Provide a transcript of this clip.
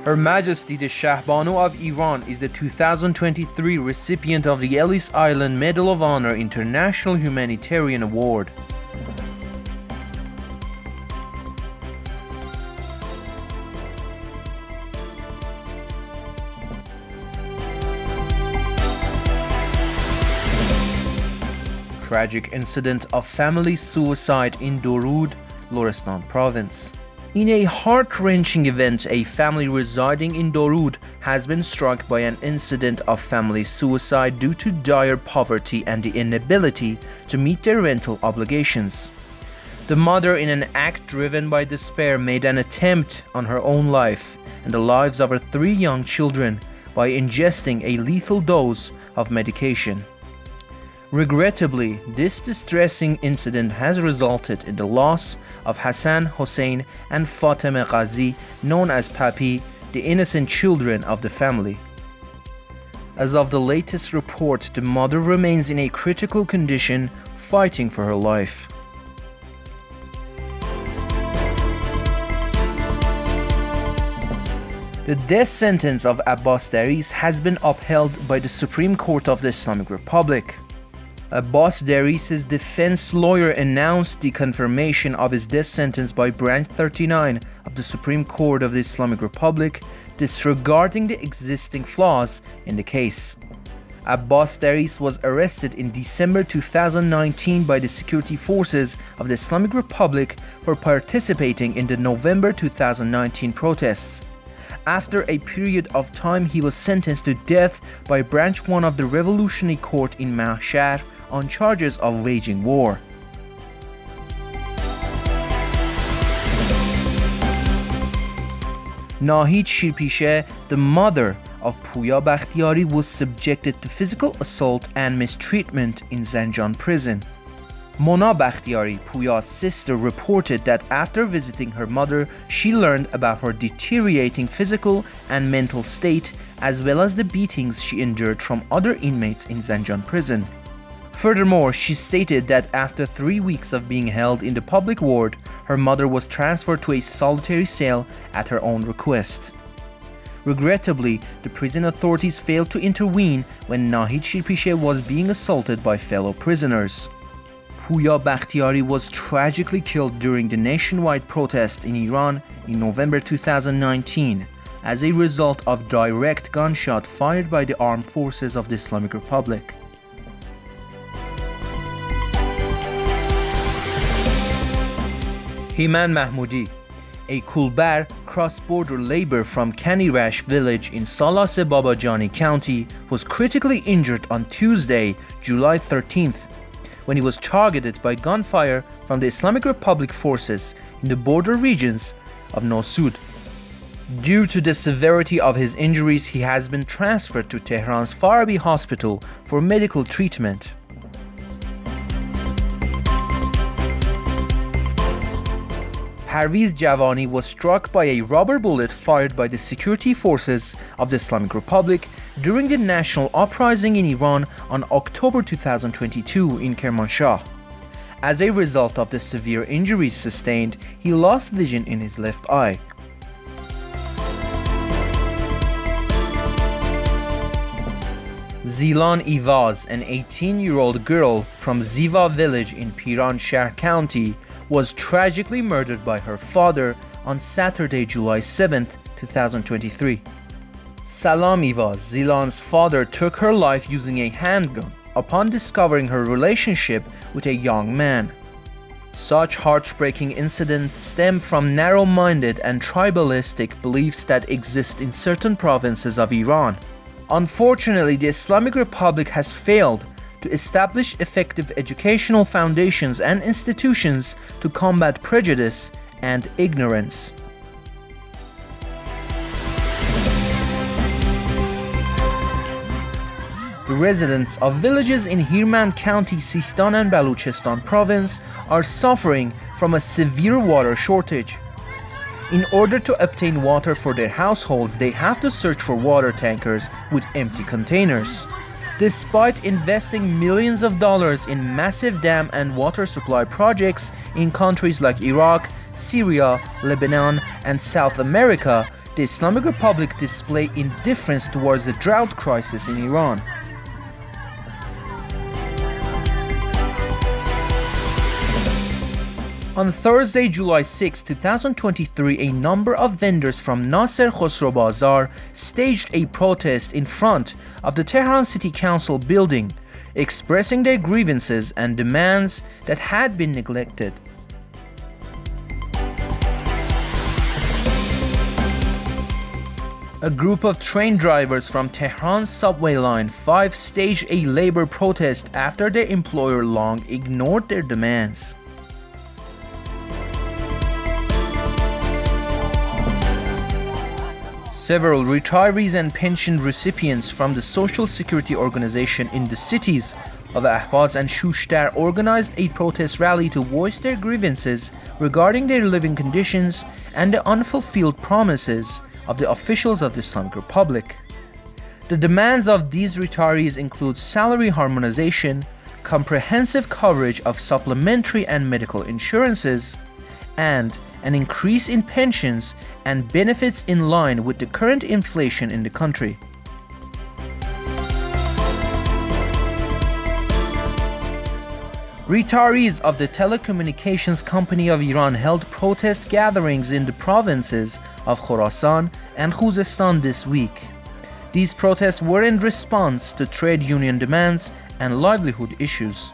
Her Majesty the Shahbanu of Iran is the 2023 recipient of the Ellis Island Medal of Honor International Humanitarian Award. Tragic incident of family suicide in Dorud, Lorestan Province. In a heart-wrenching event, a family residing in Dorud has been struck by an incident of family suicide due to dire poverty and the inability to meet their rental obligations. The mother, in an act driven by despair, made an attempt on her own life and the lives of her 3 young children by ingesting a lethal dose of medication. Regrettably, this distressing incident has resulted in the loss of Hassan, Hossein, and Fatemeh Ghazi, known as Papi, the innocent children of the family. As of the latest report, the mother remains in a critical condition, fighting for her life. The death sentence of Abbas Daris has been upheld by the Supreme Court of the Islamic Republic. Abbas Daris' defense lawyer announced the confirmation of his death sentence by Branch 39 of the Supreme Court of the Islamic Republic, disregarding the existing flaws in the case. Abbas Daris was arrested in December 2019 by the security forces of the Islamic Republic for participating in the November 2019 protests. After a period of time, he was sentenced to death by Branch 1 of the Revolutionary Court in Mahshar on charges of waging war. Nahid Shirpishe, the mother of Puya Bakhtiari, was subjected to physical assault and mistreatment in Zanjan prison. Mona Bakhtiari, Puya's sister, reported that after visiting her mother, she learned about her deteriorating physical and mental state, as well as the beatings she endured from other inmates in Zanjan prison. Furthermore, she stated that after 3 weeks of being held in the public ward, her mother was transferred to a solitary cell at her own request. Regrettably, the prison authorities failed to intervene when Nahid Shirpishe was being assaulted by fellow prisoners. Puya Bakhtiari was tragically killed during the nationwide protest in Iran in November 2019 as a result of direct gunshot fired by the armed forces of the Islamic Republic. Himan Mahmoudi, a Kulbar cross-border laborer from Kanirash village in Salas Babajani County, was critically injured on Tuesday, July 13th, when he was targeted by gunfire from the Islamic Republic forces in the border regions of Nosud. Due to the severity of his injuries, he has been transferred to Tehran's Farabi Hospital for medical treatment. Parviz Javani was struck by a rubber bullet fired by the security forces of the Islamic Republic during the national uprising in Iran on October 2022 in Kermanshah. As a result of the severe injuries sustained, he lost vision in his left eye. Zilan Ivaz, an 18-year-old girl from Ziva village in Piran Shahr County, was tragically murdered by her father on Saturday, July 7, 2023. Salam Ivaz, Zilan's father, took her life using a handgun upon discovering her relationship with a young man. Such heartbreaking incidents stem from narrow-minded and tribalistic beliefs that exist in certain provinces of Iran. Unfortunately, the Islamic Republic has failed to establish effective educational foundations and institutions to combat prejudice and ignorance. The residents of villages in Hirmand County, Sistan and Baluchistan province are suffering from a severe water shortage. In order to obtain water for their households, they have to search for water tankers with empty containers. Despite investing millions of dollars in massive dam and water supply projects in countries like Iraq, Syria, Lebanon, and South America, the Islamic Republic displayed indifference towards the drought crisis in Iran. On Thursday, July 6, 2023, a number of vendors from Nasser Khosrow Bazar staged a protest in front of the Tehran City Council building, expressing their grievances and demands that had been neglected. A group of train drivers from Tehran's subway line 5 staged a labor protest after their employer long ignored their demands. Several retirees and pension recipients from the Social Security Organization in the cities of Ahvaz and Shushtar organized a protest rally to voice their grievances regarding their living conditions and the unfulfilled promises of the officials of the Islamic Republic. The demands of these retirees include salary harmonization, comprehensive coverage of supplementary and medical insurances, and an increase in pensions and benefits in line with the current inflation in the country. Retirees of the Telecommunications Company of Iran held protest gatherings in the provinces of Khorasan and Khuzestan this week. These protests were in response to trade union demands and livelihood issues.